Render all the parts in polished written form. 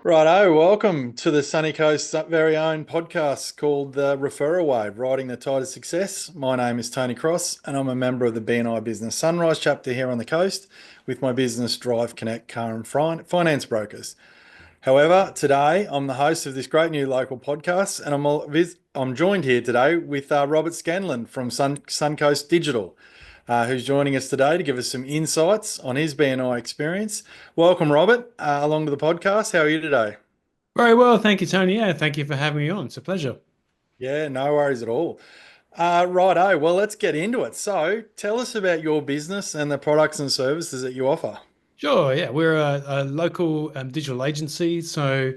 Righto, welcome to the Sunny Coast's very own podcast called the Referral Wave, Riding the Tide of Success. My name is Tony Cross, and I'm a member of the BNI Business Sunrise chapter here on the coast with my business Drive Connect Car and Finance Brokers. However, today I'm the host of this great new local podcast, and I'm joined here today with Robert Scanlon from Suncoast Digital, who's joining us today to give us some insights on his BNI experience. Welcome, Robert, along to the podcast. How are you today? Very well, thank you, Tony. Yeah, thank you for having me on. It's a pleasure. Yeah, no worries at all. Righto, well, let's get into it. So, tell us about your business and the products and services that you offer. Sure, yeah, we're a local digital agency, so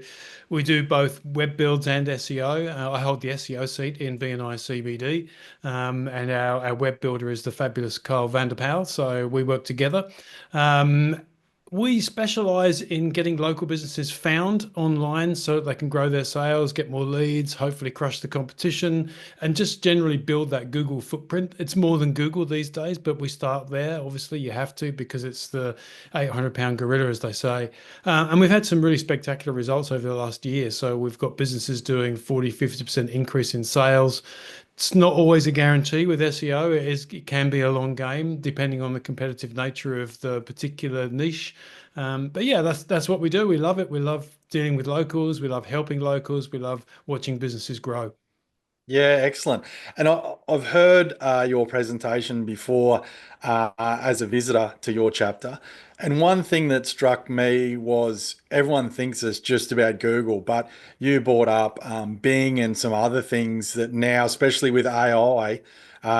we do both web builds and SEO. I hold the SEO seat in BNI CBD, and our web builder is the fabulous Carl Vanderpauw, so we work together. Um, we specialize in getting local businesses found online so that they can grow their sales, get more leads, hopefully crush the competition, and just generally build that Google footprint. It's more than Google these days, but we start there. Obviously, you have to because it's the 800-pound gorilla, as they say. And we've had some really spectacular results over the last year. So we've got businesses doing 40, 50% increase in sales. It's not always a guarantee with SEO. It can be a long game depending on the competitive nature of the particular niche. But yeah, that's what we do. We love it. We love dealing with locals. We love helping locals. We love watching businesses grow. Yeah, excellent. And I've heard your presentation before as a visitor to your chapter. And one thing that struck me was everyone thinks it's just about Google, but you brought up Bing and some other things that now, especially with AI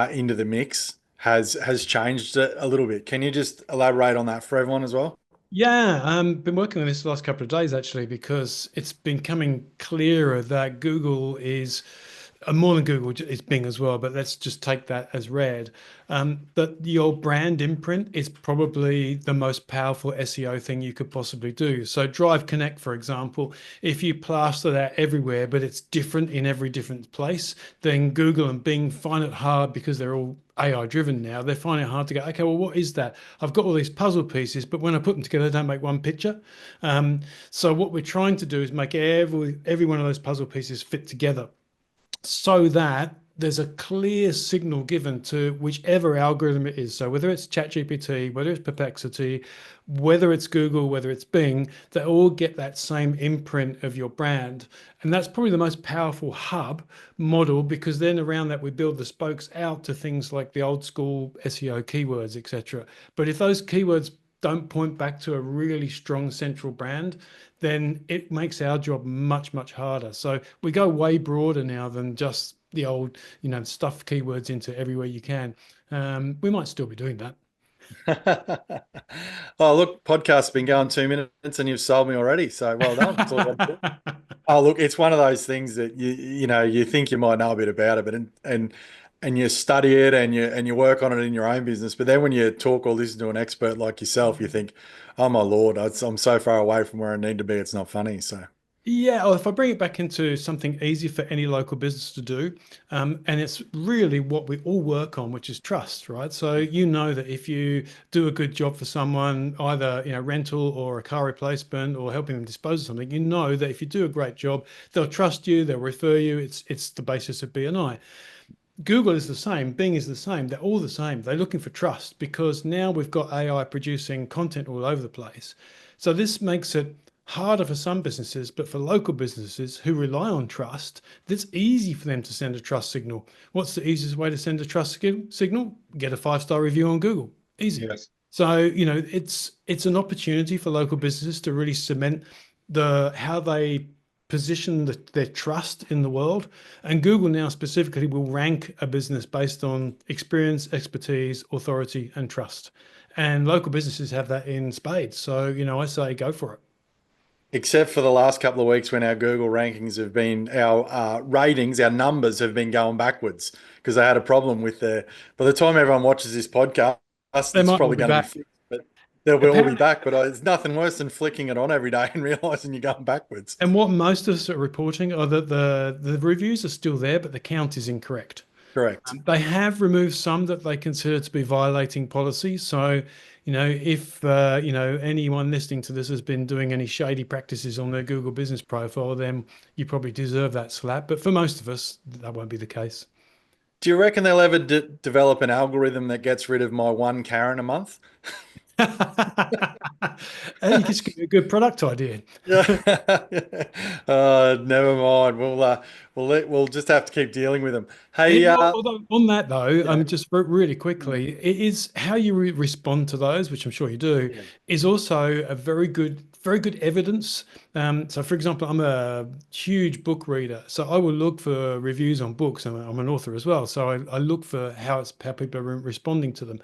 into the mix, has changed it a little bit. Can you just elaborate on that for everyone as well? Yeah, been working on this the last couple of days actually because it's been coming clearer that Google is more than Google is Bing as well, but let's just take that as read. That your brand imprint is probably the most powerful SEO thing you could possibly do. So Drive Connect, for example, if you plaster that everywhere, but it's different in every different place, then Google and Bing find it hard because they're all AI driven now. They find it hard to go, okay, well, what is that? I've got all these puzzle pieces, but when I put them together, they don't make one picture. So what we're trying to do is make every one of those puzzle pieces fit together so that there's a clear signal given to whichever algorithm it is. So whether it's ChatGPT, whether it's Perplexity, whether it's Google, whether it's Bing, they all get that same imprint of your brand. And that's probably the most powerful hub model because then around that we build the spokes out to things like the old school SEO keywords, etc. But if those keywords don't point back to a really strong central brand, then it makes our job much, much harder. So we go way broader now than just the old, stuff keywords into everywhere you can. We might still be doing that. Oh, look, podcast's been going 2 minutes and you've sold me already. So well done. That's all you got to do. Oh, look, it's one of those things that you think you might know a bit about it, but and you study it and you work on it in your own business. But then when you talk or listen to an expert like yourself, you think, oh my Lord, I'm so far away from where I need to be. It's not funny. So Yeah, or if I bring it back into something easy for any local business to do, and it's really what we all work on, which is trust, right? So you know that if you do a good job for someone, either rental or a car replacement or helping them dispose of something, you know that if you do a great job, they'll trust you, they'll refer you. It's the basis of BNI. Google is the same, Bing is the same. They're all the same. They're looking for trust because now we've got AI producing content all over the place. So this makes it harder for some businesses, but for local businesses who rely on trust, it's easy for them to send a trust signal. What's the easiest way to send a trust signal? Get a 5-star review on Google. Easy. yes. So, it's an opportunity for local businesses to really cement how they position their trust in the world. And Google now specifically will rank a business based on experience, expertise, authority, and trust. And local businesses have that in spades. So, I say go for it. Except for the last couple of weeks when our Google rankings have been, our ratings, our numbers have been going backwards because they had a problem with by the time everyone watches this podcast, They it's might all probably be going to be back. fixed, but they'll be all be Apparently, back. But it's nothing worse than flicking it on every day and realizing you're going backwards. and what most of us are reporting are that the reviews are still there, but the count is incorrect. Correct. They have removed some that they consider to be violating policy. So, if anyone listening to this has been doing any shady practices on their Google business profile, then you probably deserve that slap. But for most of us, that won't be the case. Do you reckon they'll ever develop an algorithm that gets rid of my one Karen a month? Hey, you just give me a good product idea. Yeah. Never mind. We'll just have to keep dealing with them. Hey, Although on that though, yeah, just really quickly, it is how you respond to those, which I'm sure you do, yeah, is also a very good evidence. So, for example, I'm a huge book reader, so I will look for reviews on books. I'm an author as well, so I look for how people are responding to them,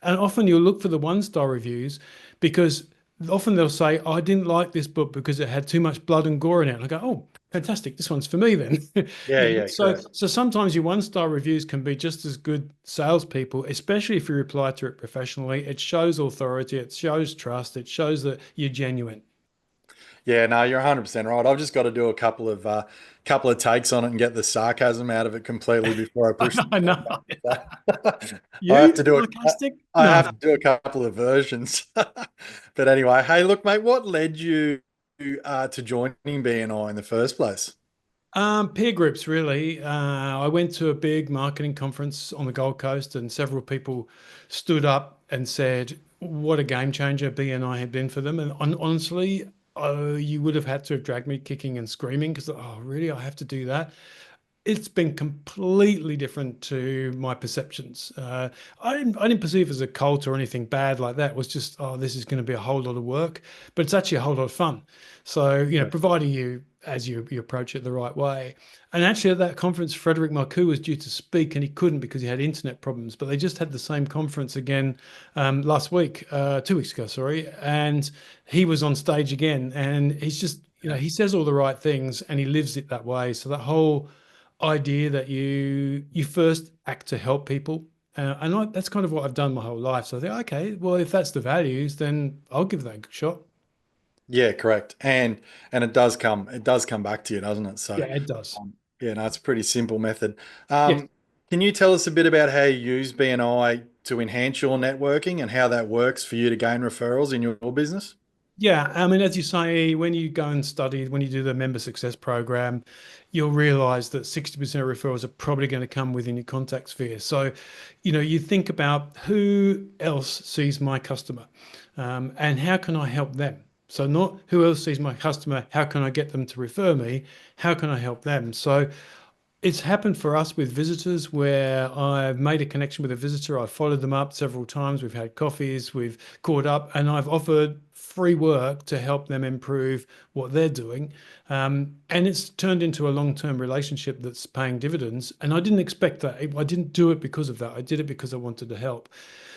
and often you'll look for the one-star reviews because often they'll say, "Oh, I didn't like this book because it had too much blood and gore in it." And I go, "Oh, fantastic! This one's for me then." yeah, yeah, correct. So sometimes your one-star reviews can be just as good salespeople, especially if you reply to it professionally. It shows authority, it shows trust, it shows that you're genuine. Yeah, no, you're 100% right. I've just got to do a couple of takes on it and get the sarcasm out of it completely before I push I the know. button. I have You to do sarcastic? I No, have no. to do a couple of versions. But anyway, hey, look, mate, what led you to joining BNI in the first place? Peer groups, really. I went to a big marketing conference on the Gold Coast, and several people stood up and said what a game changer BNI had been for them. And honestly, you would have had to have dragged me kicking and screaming because, oh, really, I have to do that. It's been completely different to my perceptions. I didn't perceive it as a cult or anything bad like that. It was just, oh, this is going to be a whole lot of work, but it's actually a whole lot of fun. So, Yeah. providing you approach it the right way. And actually, at that conference, Frederick Marcoux was due to speak, and he couldn't because he had internet problems. But they just had the same conference again last week, 2 weeks ago, sorry, and he was on stage again, and he's just, he says all the right things, and he lives it that way. So that whole idea that you first act to help people. That's kind of what I've done my whole life. So I think, okay, well, if that's the values, then I'll give that a shot. Yeah, correct. And it does come back to you, doesn't it? Yeah, So, it does. yeah, no, it's a pretty simple method. Yes. Can you tell us a bit about how you use BNI to enhance your networking and how that works for you to gain referrals in your business? Yeah, I mean, as you say, when you go and study, when you do the member success program, you'll realize that 60% of referrals are probably going to come within your contact sphere. So, you think about who else sees my customer, and how can I help them? So, not who else sees my customer, how can I get them to refer me? How can I help them? So, it's happened for us with visitors where I've made a connection with a visitor. I've followed them up several times. We've had coffees, we've caught up, and I've offered free work to help them improve what they're doing. And it's turned into a long-term relationship that's paying dividends. And I didn't expect that. I didn't do it because of that. I did it because I wanted to help.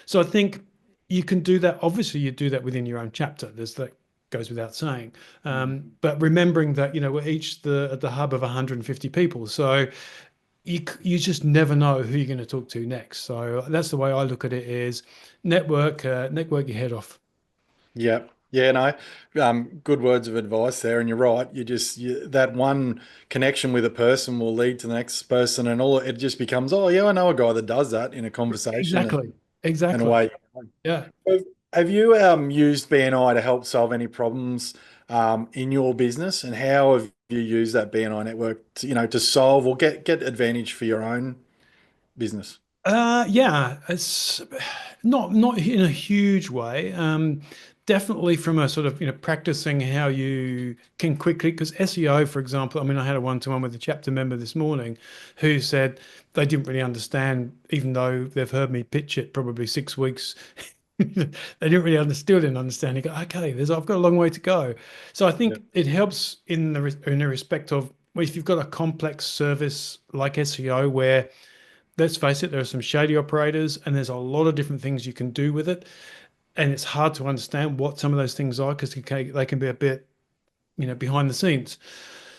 So I think you can do that. Obviously, you do that within your own chapter. There's that goes without saying. But remembering that we're each at the hub of 150 people, so you just never know who you're going to talk to next. So that's the way I look at it: is network your head off. Yeah. Yeah, no, good words of advice there, and you're right. That one connection with a person will lead to the next person, and all it just becomes, oh yeah, I know a guy that does that in a conversation, and, Exactly. and Exactly. away. Yeah. Have you used BNI to help solve any problems in your business, and how have you used that BNI network to solve or get advantage for your own business? Yeah, it's not in a huge way. Definitely from a sort of practicing how you can quickly, because SEO, for example, I mean, I had a one-to-one with a chapter member this morning who said they didn't really understand, even though they've heard me pitch it probably 6 weeks. They didn't really still didn't understand. You go, okay, I've got a long way to go. So I Yeah. think it helps in the respect of, well, if you've got a complex service like SEO where, let's face it, there are some shady operators and there's a lot of different things you can do with it. And it's hard to understand what some of those things are because they can be a bit, behind the scenes.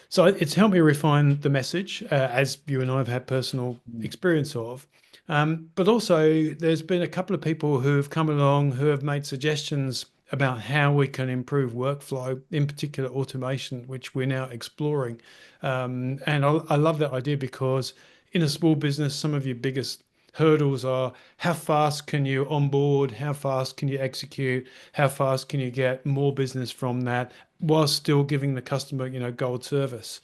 So it's helped me refine the message, as you and I have had personal experience of. But also, there's been a couple of people who have come along who have made suggestions about how we can improve workflow, in particular automation, which we're now exploring. And I love that idea because in a small business, some of your biggest hurdles are how fast can you onboard, how fast can you execute, how fast can you get more business from that while still giving the customer, gold service.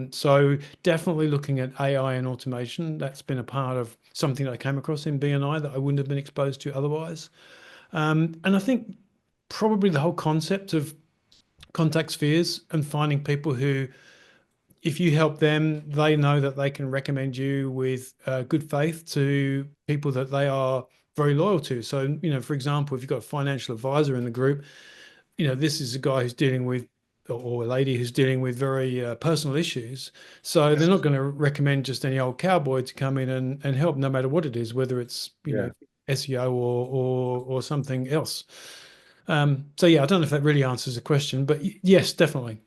So definitely looking at AI and automation. That's been a part of something that I came across in BNI that I wouldn't have been exposed to otherwise. And I think probably the whole concept of contact spheres and finding people who, if you help them, they know that they can recommend you with good faith to people that they are very loyal to. So, for example, if you've got a financial advisor in the group, this is a guy who's dealing with, or a lady who's dealing with very personal issues. So they're not going to recommend just any old cowboy to come in and help, no matter what it is, whether it's, Yeah. SEO or something else. So yeah, I don't know if that really answers the question, but yes, definitely.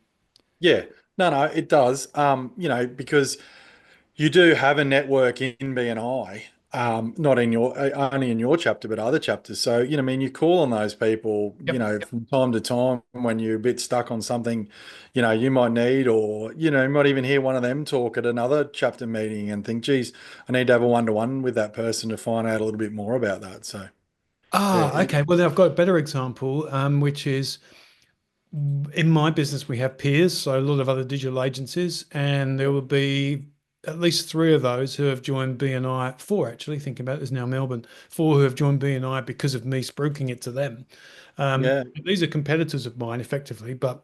Yeah. No, no, it does. Because you do have a network in BNI, not in your only in your chapter, but other chapters. So, I mean, you call on those people, Yep. from time to time when you're a bit stuck on something, you might need, or, you might even hear one of them talk at another chapter meeting and think, geez, I need to have a one-to-one with that person to find out a little bit more about that. So, yeah, Ah, okay. Well, then I've got a better example, which is in my business, we have peers, so a lot of other digital agencies, and there will be at least three of those who have joined BNI, four actually, thinking about it, is now Melbourne, four who have joined BNI because of me spruiking it to them. yeah, These are competitors of mine effectively, but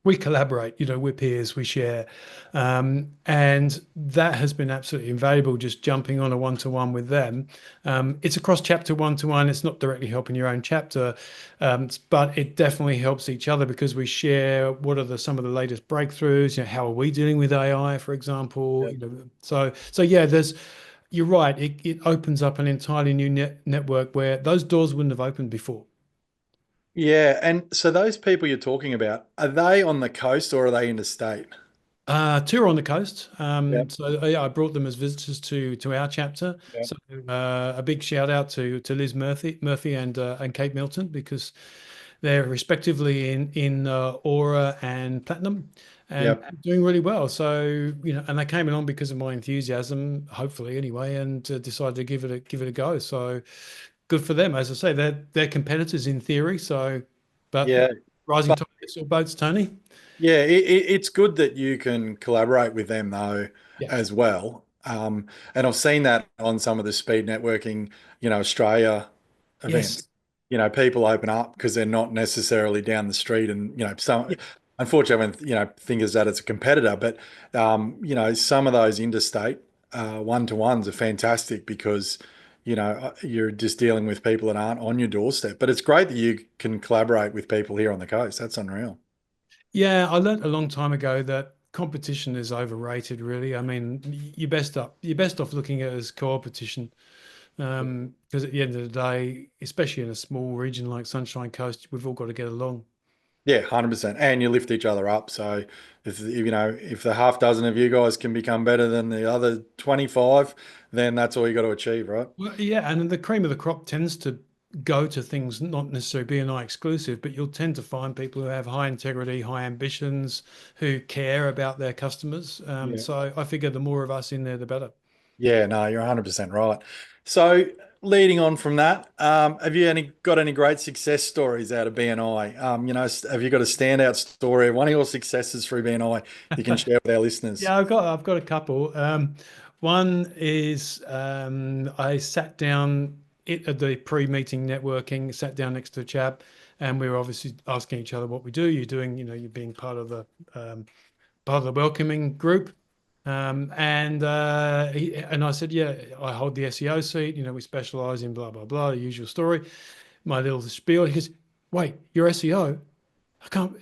we collaborate, we're peers, we share. And that has been absolutely invaluable, just jumping on a one-to-one with them. It's across chapter one-to-one. It's not directly helping your own chapter, but it definitely helps each other because we share what are some of the latest breakthroughs, how are we dealing with AI, for example, yeah. so yeah, you're right. It opens up an entirely new network where those doors wouldn't have opened before. Yeah. And so those people you're talking about, are they on the coast or are they interstate? Two are on the coast. Yeah, So yeah, I brought them as visitors to our chapter. yeah, So a big shout out to Liz Murphy and Kate Milton because they're respectively in Aura and Platinum and yeah. doing really well. So and they came along because of my enthusiasm, hopefully anyway, and decided to give it a go. So good for them. As I say, they're competitors in theory. So, but Yeah. rising tide lifts all boats, Tony. Yeah, it's good that you can collaborate with them though Yeah. as well. And I've seen that on some of the speed networking, Australia Yes. events. People open up because they're not necessarily down the street, and some unfortunately, everyone think is that it's a competitor, but some of those interstate one-to-ones are fantastic because you're just dealing with people that aren't on your doorstep. But it's great that you can collaborate with people here on the coast. That's unreal. Yeah, I learned a long time ago that competition is overrated, really. I mean, you're best off looking at it as co-opetition. Because at the end of the day, especially in a small region like Sunshine Coast, we've all got to get along. Yeah, 100%. And you lift each other up. So if the half dozen of you guys can become better than the other 25, then that's all you got to achieve, right? Well, yeah, and then the cream of the crop tends to go to things not necessarily BNI exclusive, but you'll tend to find people who have high integrity, high ambitions, who care about their customers. Yeah. So I figure the more of us in there, the better. Yeah, no, you're 100% right. So leading on from that, have you got any great success stories out of BNI? Have you got a standout story of one of your successes through BNI you can share with our listeners? Yeah, I've got a couple. One is I sat down at the pre-meeting networking, sat down next to a chap, and we were obviously asking each other what we do. You're doing, you're being um, part of the welcoming group. And I said, yeah, I hold the SEO seat. We specialize in blah blah blah, the usual story. My little spiel. He goes, wait, you're SEO? I can't.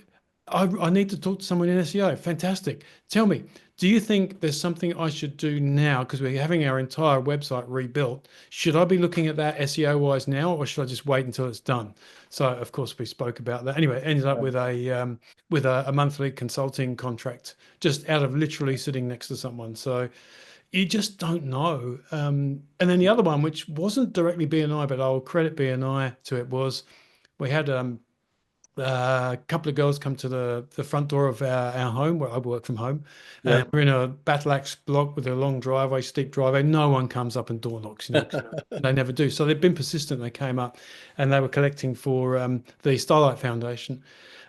I need to talk to someone in SEO. Fantastic. Tell me, do you think there's something I should do now? Because we're having our entire website rebuilt. Should I be looking at that SEO wise now, or should I just wait until it's done? So, of course, we spoke about that. Anyway, ended up with a monthly consulting contract, just out of literally sitting next to someone. So you just don't know. And then the other one, which wasn't directly BNI, but I'll credit BNI to it, was we had A couple of girls come to the front door of our home where I work from home. And Yeah. we're in a battle axe block with a long driveway, steep driveway. No one comes up and door knocks, 'cause they never do. So they've been persistent. They came up and they were collecting for the Starlight Foundation.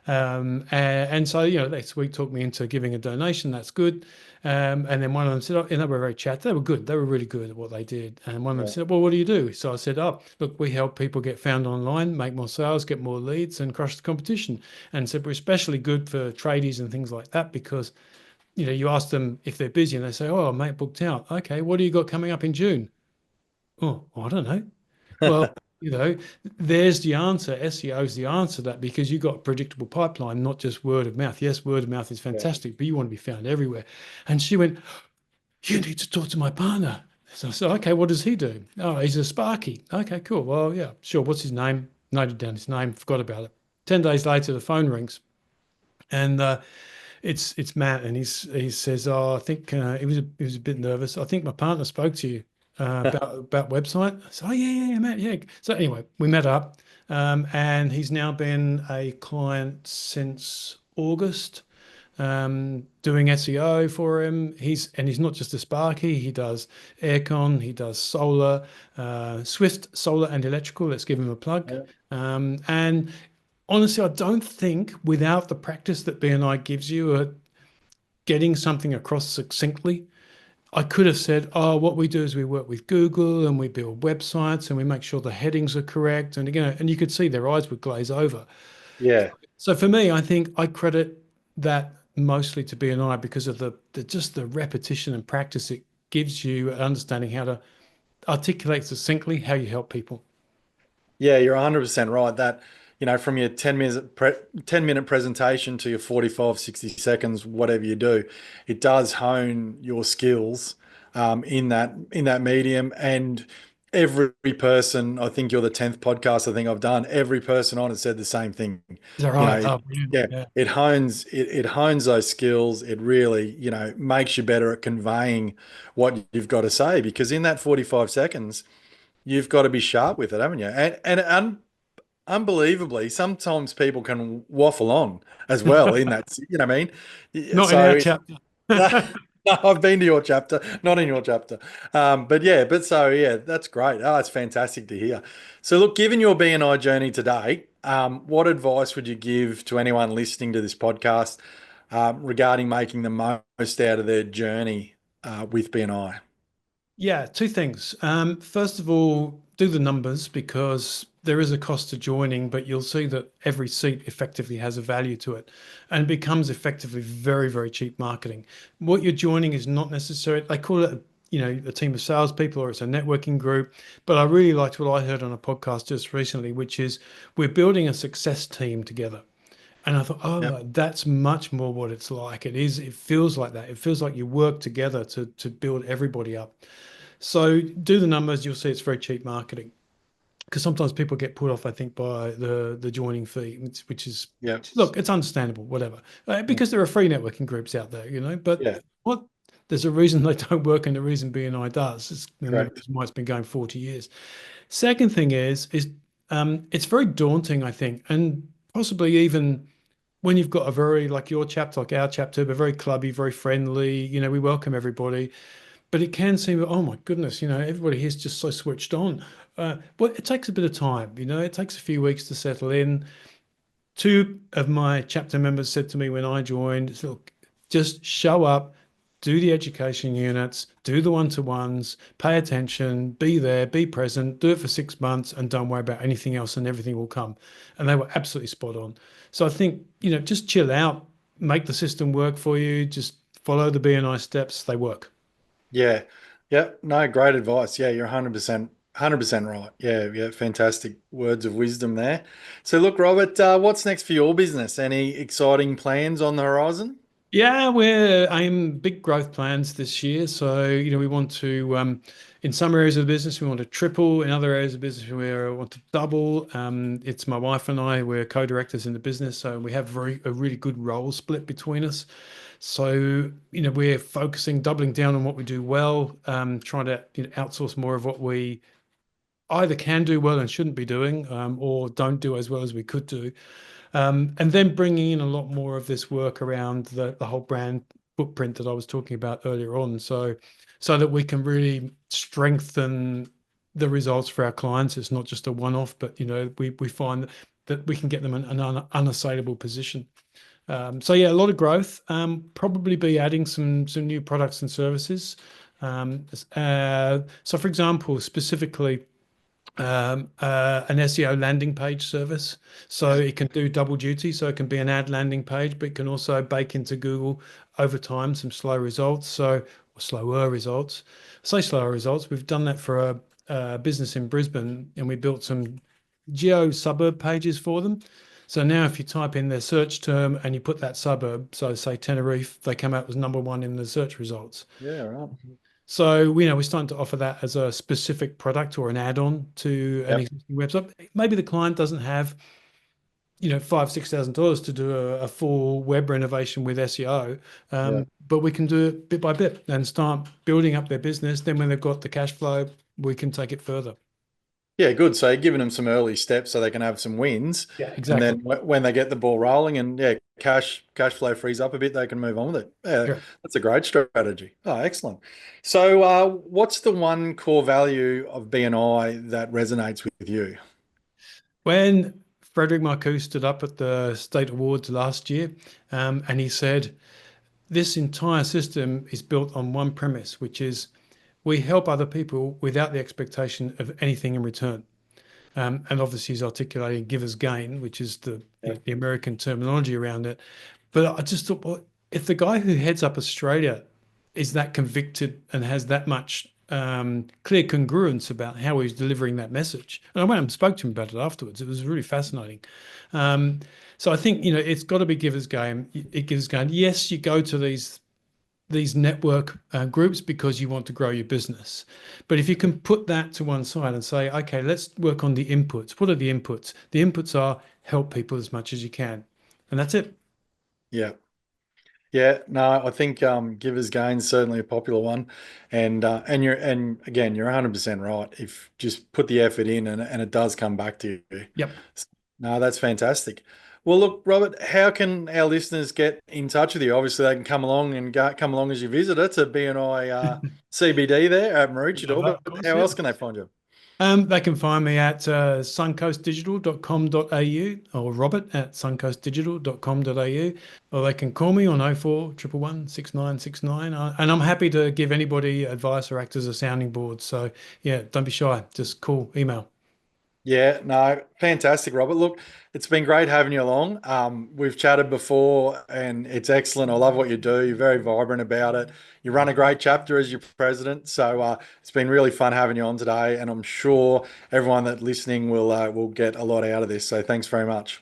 And so, this week talked me into giving a donation. That's good. And then one of them said, oh, and they were very chat. They were good. They were really good at what they did. And one of them Yeah. said, well, what do you do? So I said, oh, look, we help people get found online, make more sales, get more leads, and crush the competition. And said, we're especially good for tradies and things like that because, you ask them if they're busy and they say, oh, mate, booked out. Okay, what do you got coming up in June? Oh, I don't know. Well, you know, there's the answer. SEO is the answer to that because you've got a predictable pipeline, not just word of mouth. Yes, word of mouth is Yeah. fantastic, but you want to be found everywhere. And she went, you need to talk to my partner. So I said, okay, what does he do? Oh, he's a Sparky. Okay, cool. Well, yeah, sure. What's his name? Noted down his name, forgot about it. 10 days later, the phone rings and it's Matt, and he says, "Oh, I think he was a bit nervous. I think my partner spoke to you about website." So, "Oh yeah, yeah, Matt, yeah." So anyway, we met up, and he's now been a client since August, doing SEO for him. He's not just a Sparky. He does aircon, he does solar, Swift solar and electrical. Let's give him a plug. Yeah. And honestly, I don't think without the practice that BNI gives you at getting something across succinctly, I could have said, oh, what we do is we work with Google and we build websites and we make sure the headings are correct. And again, and you could see their eyes would glaze over. Yeah. So for me, I think I credit that mostly to BNI because of the just the repetition and practice it gives you at understanding how to articulate succinctly how you help people. Yeah, you're 100% right. That, from your 10-minute presentation to your 45, 60 seconds, whatever you do, it does hone your skills in that medium. And every person, I think you're the 10th podcast I think I've done, every person on it said the same thing. Is that You right? know, Oh, brilliant. yeah, Yeah. it hones those skills. It really, makes you better at conveying what you've got to say because in that 45 seconds you've got to be sharp with it, haven't you? And unbelievably, sometimes people can waffle on as well in that, you know what I mean? Not in our So chapter. no, I've been to your chapter, not in your chapter. But yeah, that's great. Oh, it's fantastic to hear. So look, given your BNI journey today, what advice would you give to anyone listening to this podcast regarding making the most out of their journey with BNI? Yeah, two things. First of all, do the numbers because there is a cost to joining, but you'll see that every seat effectively has a value to it and it becomes effectively very, very cheap marketing. What you're joining is not necessary. They call it, a team of salespeople or it's a networking group. But I really liked what I heard on a podcast just recently, which is we're building a success team together. And I thought, Yeah. oh, that's much more what it's like. It feels like that. It feels like you work together to build everybody up. So do the numbers, you'll see it's very cheap marketing. Because sometimes people get put off, I think, by the joining fee, which is, Yeah. look, it's understandable, whatever. Because there are free networking groups out there, but Yeah. what there's a reason they don't work and the reason BNI does. And the Correct. reason why it's been going 40 years. Second thing is it's very daunting, I think, and possibly even when you've got a very, like your chapter, like our chapter, but very clubby, very friendly, we welcome everybody. But it can seem, oh my goodness, everybody here's just so switched on. But it takes a bit of time, it takes a few weeks to settle in. Two of my chapter members said to me when I joined, look, just show up, do the education units, do the one-to-ones, pay attention, be there, be present, do it for 6 months, and don't worry about anything else, and everything will come. And they were absolutely spot on. So I think, just chill out, make the system work for you, just follow the BNI steps, they work. Yeah. Yeah. No, great advice. Yeah, you're 100% right. Yeah. Yeah. Fantastic words of wisdom there. So look, Robert, what's next for your business? Any exciting plans on the horizon? Yeah, we're aim big growth plans this year. So, we want to, in some areas of the business, we want to triple. In other areas of business, we want to double. It's my wife and I, we're co-directors in the business. So we have a really good role split between us. So, we're focusing, doubling down on what we do well, trying to, outsource more of what we either can do well and shouldn't be doing, or don't do as well as we could do. And then bringing in a lot more of this work around the whole brand footprint that I was talking about earlier on. So that we can really strengthen the results for our clients. It's not just a one-off, but we find that we can get them in an unassailable position. So yeah, a lot of growth. Probably be adding some new products and services. So for example, specifically an SEO landing page service. So Yeah. it can do double duty. So it can be an ad landing page, but it can also bake into Google over time some slow results. So or slower results. Say slower results. We've done that for a business in Brisbane, and we built some geo suburb pages for them. So now if you type in their search term and you put that suburb, so say Tenerife, they come out as number 1 in the search results. Yeah, right. So we're starting to offer that as a specific product or an add-on to an Yep. existing website. Maybe the client doesn't have, $5,000-6,000 to do a full web renovation with SEO, Yeah. but we can do it bit by bit and start building up their business. Then when they've got the cash flow, we can take it further. Yeah, good. So you're giving them some early steps so they can have some wins, Yeah, and exactly. then when they get the ball rolling and yeah, cash flow frees up a bit, they can move on with it. Yeah, Yeah. that's a great strategy. Oh, excellent. So, what's the one core value of BNI that resonates with you? When Frederick Marcoux stood up at the State Awards last year, and he said, this entire system is built on one premise, which is we help other people without the expectation of anything in return. And obviously, he's articulating giver's gain, which is Yeah, the American terminology around it. But I just thought, well, if the guy who heads up Australia is that convicted and has that much clear congruence about how he's delivering that message, and I went and spoke to him about it afterwards. It was really fascinating. Um, so I think it's got to be giver's gain. It gives gain. Yes, you go to these network groups because you want to grow your business. But if you can put that to one side and say, okay, let's work on the inputs. What are the inputs? The inputs are help people as much as you can. And that's it. yeah. Yeah, no, I think Giver's Gain's certainly a popular one, and again, you're 100% right. If just put the effort in and it does come back to you. Yep. No, that's fantastic. Well, look, Robert, how can our listeners get in touch with you? Obviously, they can come along and come along as your visitor to BNI CBD there at Love that, Maroochydore, of but course. how Yep. else can they find you? They can find me at suncoastdigital.com.au or Robert at suncoastdigital.com.au, or they can call me on 04 111 6969. And I'm happy to give anybody advice or act as a sounding board. So, yeah, don't be shy. Just call, email. Yeah, no, fantastic, Robert. Look, it's been great having you along. We've chatted before and it's excellent. I love what you do. You're very vibrant about it. You run a great chapter as your president. So it's been really fun having you on today. And I'm sure everyone that listening will get a lot out of this. So thanks very much.